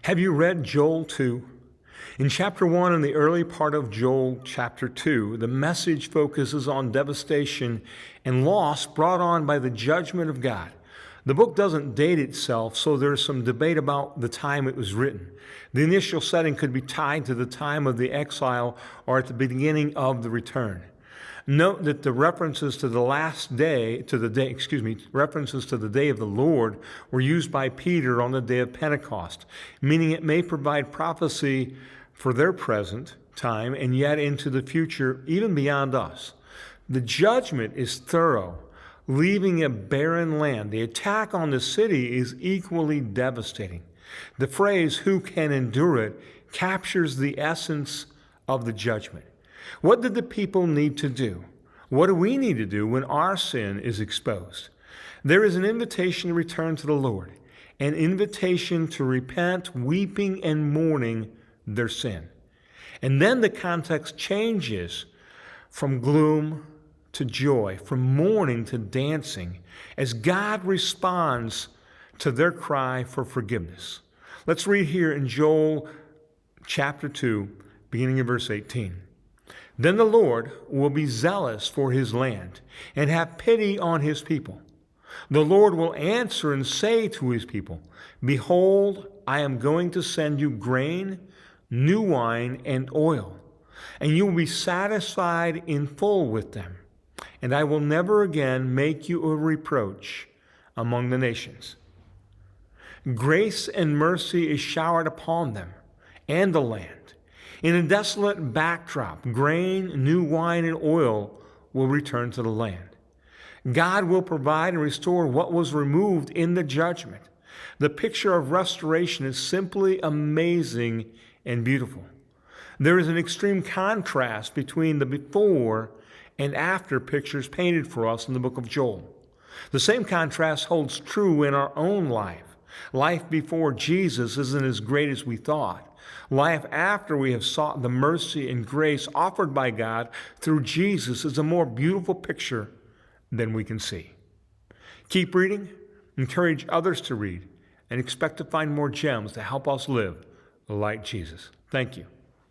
Have you read Joel 2? In chapter 1 and the early part of Joel chapter 2, the message focuses on devastation and loss brought on by the judgment of God. The book doesn't date itself, so there's some debate about the time it was written. The initial setting could be tied to the time of the exile or at the beginning of the return. Note that the references to the references to the day of the Lord were used by Peter on the day of Pentecost, meaning it may provide prophecy for their present time and yet into the future, even beyond us. The judgment is thorough, leaving a barren land. The attack on the city is equally devastating. The phrase, "who can endure it," captures the essence of the judgment. What did the people need to do? What do we need to do when our sin is exposed? There is an invitation to return to the Lord, an invitation to repent, weeping and mourning their sin. And then the context changes from gloom to joy, from mourning to dancing, as God responds to their cry for forgiveness. Let's read here in Joel chapter 2, beginning in verse 18. Then the Lord will be zealous for his land and have pity on his people. The Lord will answer and say to his people, "Behold, I am going to send you grain, new wine, and oil, and you will be satisfied in full with them. And I will never again make you a reproach among the nations." Grace and mercy is showered upon them and the land. In a desolate backdrop, grain, new wine, and oil will return to the land. God will provide and restore what was removed in the judgment. The picture of restoration is simply amazing and beautiful. There is an extreme contrast between the before and after pictures painted for us in the book of Joel. The same contrast holds true in our own life. Life before Jesus isn't as great as we thought. Life after we have sought the mercy and grace offered by God through Jesus is a more beautiful picture than we can see. Keep reading, encourage others to read, and expect to find more gems to help us live like Jesus. Thank you.